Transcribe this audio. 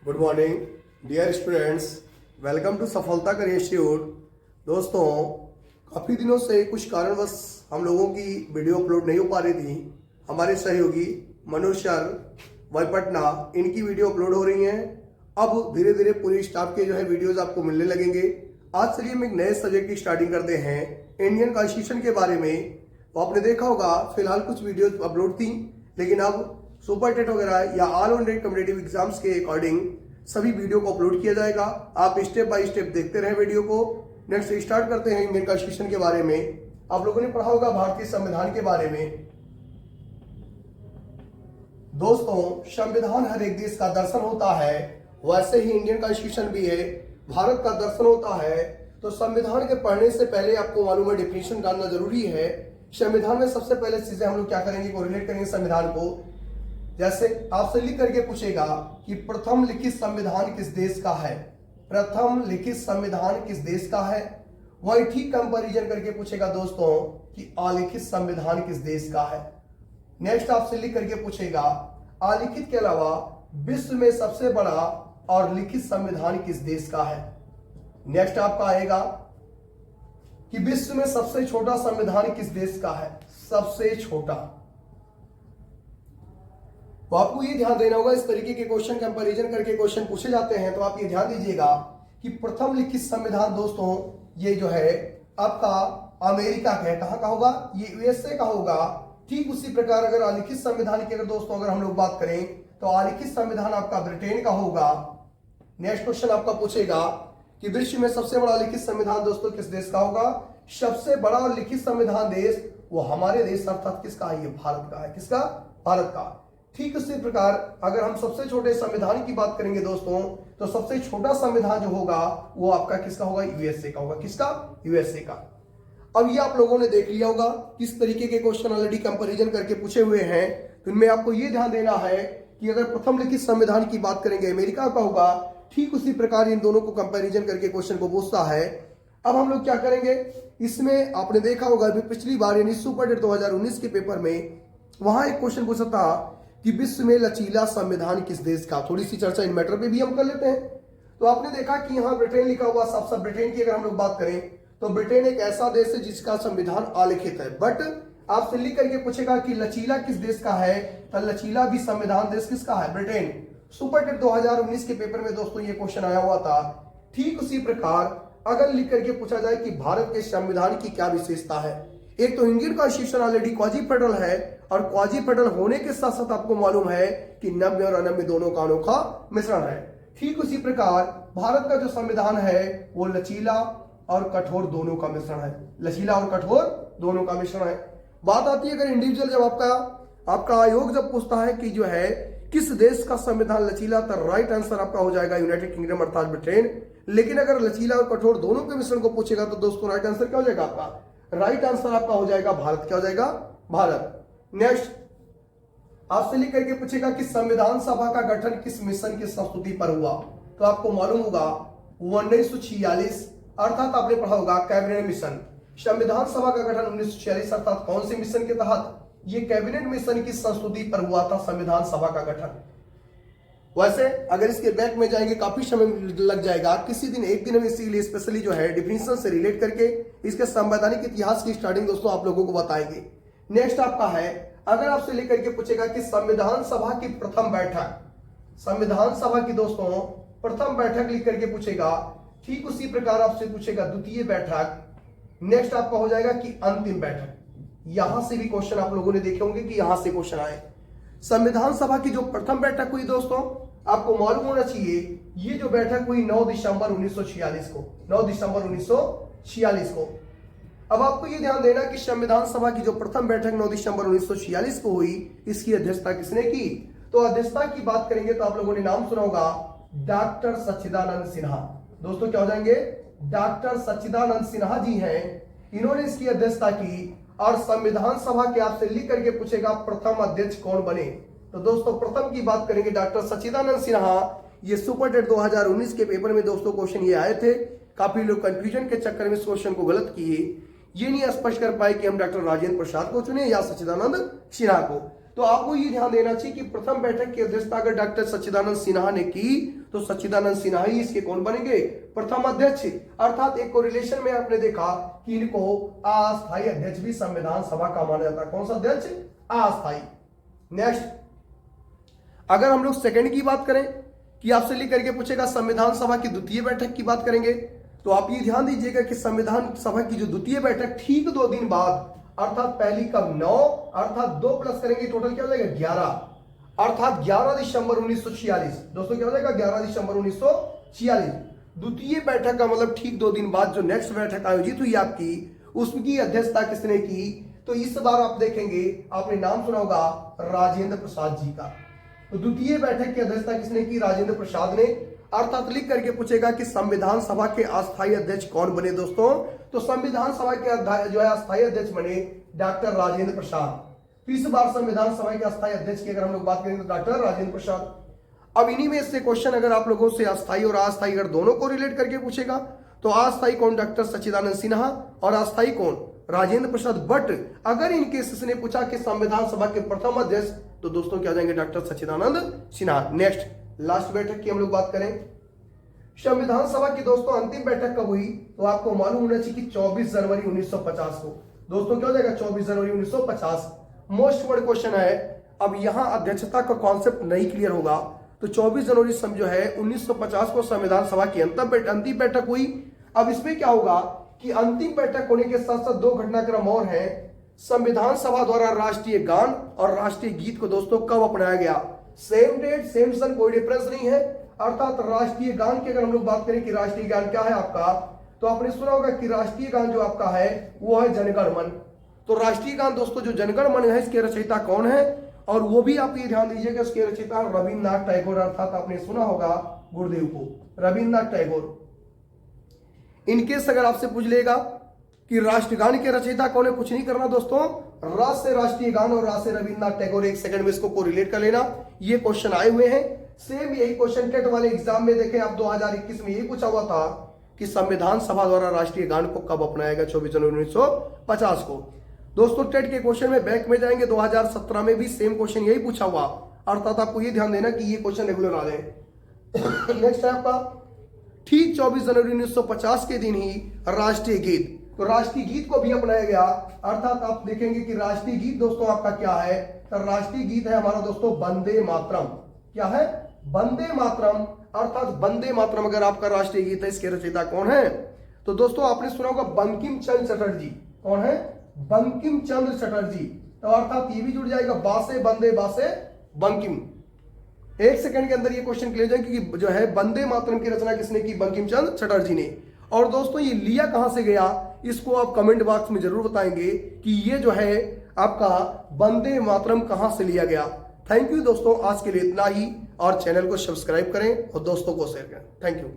Good morning dear students, welcome to Safalta career institute. दोस्तों, काफ़ी दिनों से कुछ कारणवश हम लोगों की वीडियो अपलोड नहीं हो पा रही थी। हमारे सहयोगी मनोज सर वही पटना, इनकी वीडियो अपलोड हो रही हैं। अब धीरे धीरे पूरी स्टाफ के वीडियोस आपको मिलने लगेंगे। आज चलिए हम एक नए सब्जेक्ट की स्टार्टिंग करते हैं, इंडियन कॉन्स्टिट्यूशन के बारे में। तो आपने देखा होगा फिलहाल कुछ वीडियोज अपलोड थी, लेकिन अब सुपर टेट वगैरह या ऑल इंडिया कॉम्पिटिटिव एग्जाम्स के अकॉर्डिंग सभी वीडियो को अपलोड किया जाएगा। आप स्टेप बाय स्टेप देखते रहे वीडियो को। नेक्स्ट स्टार्ट करते हैं इंडियन कॉन्स्टिट्यूशन के बारे में। आप लोगों ने पढ़ा होगा भारतीय संविधान के बारे में। दोस्तों, संविधान हर एक देश का दर्शन होता है, वैसे ही इंडियन कॉन्स्टिट्यूशन भी है, भारत का दर्शन होता है। तो संविधान के पढ़ने से पहले आपको मालूम है डिफिनेशन जानना जरूरी है। संविधान में सबसे पहले चीजें हम लोग क्या करेंगे, कोरिलेट करेंगे संविधान को। जैसे आपसे लिख करके पूछेगा कि प्रथम लिखित संविधान किस देश का है, प्रथम लिखित संविधान किस देश का है। वही ठीक कंपैरिजन करके पूछेगा दोस्तों कि अलिखित संविधान किस देश का है। नेक्स्ट आपसे लिख करके पूछेगा अलिखित के अलावा विश्व में सबसे बड़ा और लिखित संविधान किस देश का है। नेक्स्ट आपका आएगा कि विश्व में सबसे छोटा संविधान किस देश का है, सबसे छोटा। तो आपको ये ध्यान देना होगा, इस तरीके के क्वेश्चन कंपैरिजन करके क्वेश्चन पूछे जाते हैं। तो आप ये ध्यान दीजिएगा कि प्रथम लिखित संविधान दोस्तों ये जो है आपका अमेरिका का है। कहां का होगा, ये यूएसए का होगा। ठीक उसी प्रकार अगर अलिखित संविधान की दोस्तों अगर हम लोग बात करें तो अलिखित संविधान आपका ब्रिटेन का होगा। नेक्स्ट क्वेश्चन आपका पूछेगा कि विश्व में सबसे बड़ा लिखित संविधान दोस्तों किस देश का होगा। सबसे बड़ा लिखित संविधान देश वो हमारे देश अर्थात किसका है, ये भारत का है। किसका, भारत का। ठीक उसी प्रकार अगर हम सबसे छोटे संविधान की बात करेंगे दोस्तों, तो सबसे छोटा संविधान जो होगा वो आपका किसका होगा, यूएसए का होगा। किसका, यूएसए का। अब ये आप लोगों ने देख लिया होगा किस तरीके के क्वेश्चन ऑलरेडी कंपैरिजन करके पूछे हुए हैं। तो इनमें आपको ये ध्यान देना है कि अगर प्रथम लिखित संविधान की बात करेंगे अमेरिका का होगा, ठीक उसी प्रकार इन दोनों को कंपैरिजन करके क्वेश्चन को पूछता है। अब हम लोग क्या करेंगे, इसमें आपने देखा होगा अभी पिछली बार यानी सुपर टेट 2019 के पेपर में वहां एक क्वेश्चन पूछा था कि विश्व में लचीला संविधान किस देश का। थोड़ी सी चर्चा इन मैटर पे भी हम कर लेते हैं। तो आपने देखा कि यहाँ ब्रिटेन लिखा हुआ, सब ब्रिटेन की अगर हम लोग बात करें तो ब्रिटेन एक ऐसा देश है जिसका संविधान अलिखित है। बट आपसे लिख करके पूछेगा कि लचीला किस देश का है, तो लचीला भी संविधान देश किसका है, ब्रिटेन। सुपर टेट 2019 के पेपर में दोस्तों ये क्वेश्चन आया हुआ था। ठीक उसी प्रकार अगर लिख करके पूछा जाए कि भारत के संविधान की क्या विशेषता है। एक तो Indian constitution already quasi federal है, और क्वाजी फेडरल होने के साथ साथ आपको मालूम है कि नव्य और अनव्य दोनों का अनोखा मिश्रण है। ठीक उसी प्रकार भारत का जो संविधान है वो लचीला और कठोर दोनों का मिश्रण है। लचीला और कठोर दोनों का मिश्रण है। बात आती है अगर इंडिविजुअल जब आपका आयोग जब पूछता है कि जो है किस देश का संविधान लचीला, तो राइट आंसर आपका हो जाएगा यूनाइटेड किंगडम अर्थात ब्रिटेन। लेकिन अगर लचीला और कठोर दोनों के मिश्रण को पूछेगा तो दोस्तों राइट आंसर क्या हो जाएगा आपका, राइट आंसर आपका हो जाएगा भारत। क्या हो जाएगा, भारत। नेक्स्ट आपसे लिख करके पूछेगा कि संविधान सभा का गठन किस मिशन की संस्तुति पर हुआ। तो आपको मालूम होगा 1946 अर्थात आपने पढ़ा होगा कैबिनेट मिशन। संविधान सभा का गठन 1946 अर्थात कौन से मिशन के तहत, ये कैबिनेट मिशन की संस्तुति पर हुआ था संविधान सभा का गठन। वैसे अगर इसके बैक में जाएंगे काफी समय लग जाएगा। किसी दिन एक दिन हम इसीलिए स्पेशली जो है डिफिनेशन से रिलेट करके इसके संवैधानिक इतिहास की स्टार्टिंग दोस्तों आप लोगों को बताएंगे। नेक्स्ट आपका है अगर आपसे लेकर के पूछेगा कि संविधान सभा की प्रथम बैठक, संविधान सभा की दोस्तों प्रथम बैठक लिख करके पूछेगा। ठीक उसी प्रकार आपसे पूछेगा द्वितीय बैठक। नेक्स्ट आपका हो जाएगा कि अंतिम बैठक। यहां से भी क्वेश्चन आप लोगों ने देखे होंगे कि यहां से क्वेश्चन आए। संविधान सभा की जो प्रथम बैठक हुई दोस्तों आपको मालूम होना चाहिए, ये जो बैठक हुई 9 दिसंबर 1946 को, 9 दिसंबर 1946 को। अब आपको ये ध्यान देना कि संविधान सभा की जो प्रथम बैठक 9 दिसंबर 1946 को हुई, इसकी अध्यक्षता किसने की। तो अध्यक्षता की बात करेंगे तो आप लोगों ने नाम सुना होगा डॉक्टर सच्चिदानंद सिन्हा। दोस्तों क्या हो जाएंगे, डॉक्टर सच्चिदानंद सिन्हा जी हैं, इन्होंने इसकी अध्यक्षता की। और संविधान सभा के आपसे लिख करके पूछेगा प्रथम अध्यक्ष कौन बने। तो दोस्तों प्रथम की बात करेंगे डॉक्टर सच्चिदानंद सिन्हा। ये सुपर टेट 2019 के पेपर में दोस्तों क्वेश्चन ये आए थे। काफी लोग कंफ्यूजन के चक्कर में इस क्वेश्चन को गलत किए, ये नहीं स्पष्ट कर पाए कि हम डॉक्टर राजेंद्र प्रसाद को चुने या सच्चिदानंद सिन्हा को। तो आपको ये ध्यान देना चाहिए कि प्रथम बैठक की अध्यक्षता अगर डॉक्टर सच्चिदानंद सिन्हा ने की तो सच्चिदानंद सिन्हा ही इसके कौन बनेंगे, प्रथम अध्यक्ष। अर्थात एक कोरिलेशन में आपने देखा कि इनको अस्थायी अध्यक्ष भी संविधान सभा का माना जाता है। कौन सा अध्यक्ष, अस्थायी। नेक्स्ट, अगर हम लोग सेकंड की बात करें कि आपसे लिख करके पूछेगा संविधान सभा की द्वितीय बैठक की बात करेंगे, तो आप ये ध्यान दीजिएगा कि संविधान सभा की जो द्वितीय बैठक ठीक 2 दिन बाद, अर्थात पहली कब 9, अर्थात 2 प्लस करेंगे टोटल क्या हो जाएगा 11, अर्थात 11 दिसंबर 1946। दोस्तों क्या हो जाएगा 11 दिसंबर 1946। द्वितीय बैठक का मतलब ठीक 2 दिन बाद जो नेक्स्ट बैठक आयोजित हुई आपकी, उसकी अध्यक्षता किसने की, तो इस बार आप देखेंगे आपने नाम सुना होगा राजेंद्र प्रसाद जी का। तो द्वितीय बैठक की अध्यक्षता किसने की, राजेंद्र प्रसाद ने। अर्थात लिख करके पूछेगा कि संविधान सभा के अस्थायी अध्यक्ष कौन बने दोस्तों, तो संविधान सभा के जो है अस्थायी अध्यक्ष बने डॉक्टर राजेंद्र प्रसाद। तो इस बार संविधान सभा के अस्थायी अध्यक्ष की अगर हम लोग बात करेंगे तो डॉक्टर राजेंद्र प्रसाद। अब इन्हीं में से क्वेश्चन अगर आप लोगों से अस्थायी और अस्थायी अगर दोनों को रिलेट करके पूछेगा तो अस्थायी कौन, डॉक्टर सच्चिदानंद सिन्हा, और अस्थायी कौन, राजेंद्र प्रसाद। बट अगर इन केसेस ने पूछा कि संविधान सभा के प्रथम अध्यक्ष, तो दोस्तों क्या जाएंगे डॉक्टर सच्चिदानंद सिन्हा। नेक्स्ट, लास्ट बैठक की हम लोग बात करें, संविधान सभा की दोस्तों अंतिम बैठक कब हुई, तो आपको मालूम होना चाहिए कि 24 जनवरी 1950 को। दोस्तों क्या हो जाएगा 24 जनवरी 1950। मोस्ट वर्ड क्वेश्चन है। अब यहां अध्यक्षता का कॉन्सेप्ट नहीं क्लियर होगा, तो 24 जनवरी जो है 1950 को संविधान सभा की अंतिम बैठक हुई। अब इसमें क्या होगा कि अंतिम बैठक होने के साथ साथ 2 घटनाक्रम और हैं। संविधान सभा द्वारा राष्ट्रीय गान और राष्ट्रीय गीत को दोस्तों कब अपनाया गया, सेम डेट सेम सन, कोई डिफरेंस नहीं है। अर्थात राष्ट्रीय गान की अगर हम लोग बात करें कि राष्ट्रीय गान क्या है आपका, तो आपने सुना होगा कि राष्ट्रीय गान जो आपका है वो है जनगण मन। तो राष्ट्रीय गान दोस्तों जो जनगण मन है इसके रचयिता कौन है, और वो भी आप ये ध्यान दीजिएगा इसके रचयिता रविन्द्रनाथ टैगोर। अर्थात आपने सुना होगा गुरुदेव को, रविन्द्रनाथ टैगोर। इनकेस अगर आपसे पूछ लेगा कि राष्ट्रगान के रचयिता कौन है, कुछ नहीं करना दोस्तों, राज से राष्ट्रीय गान और राज से रविन्द्रनाथ टैगोर, एक सेकंड में इसको कोरिलेट कर लेना। ये क्वेश्चन आए हुए हैं, सेम यही क्वेश्चन टेट वाले एग्जाम में देखें आप 2021 में यही पूछा हुआ था कि संविधान सभा द्वारा राष्ट्रीय गान को कब अपनाया गया, 24 जनवरी 1950 को। दोस्तों टेट के क्वेश्चन में बैक में जाएंगे 2017 में भी सेम क्वेश्चन यही पूछा हुआ, अर्थात आपको ये ध्यान देना कि ये क्वेश्चन रेगुलर आ रहे। नेक्स्ट है आपका ठीक 24 जनवरी 1950 के दिन ही राष्ट्रीय गीत, तो राष्ट्रीय गीत को भी अपनाया गया। अर्थात आप देखेंगे कि राष्ट्रीय गीत दोस्तों आपका क्या है, तो राष्ट्रीय गीत है हमारा दोस्तों वंदे मातरम। क्या है, वंदे मातरम। अर्थात वंदे मातरम अगर आपका राष्ट्रीय गीत है, इसके रचयिता कौन है, तो दोस्तों आपने सुना होगा बंकिम चंद्र चटर्जी। कौन है, बंकिम चंद्र चटर्जी। तो अर्थात ये भी जुड़ जाएगा बासे वंदे बासे बंकिम। एक सेकंड के अंदर ये क्वेश्चन क्लियर जाएगा कि जो है वंदे मातरम की रचना किसने की, बंकिम चंद्र चटर्जी ने। और दोस्तों ये लिया कहां से गया, इसको आप कमेंट बॉक्स में जरूर बताएंगे कि ये जो है आपका वंदे मातरम कहां से लिया गया। थैंक यू दोस्तों, आज के लिए इतना ही, और चैनल को सब्सक्राइब करें और दोस्तों को शेयर करें। Thank you.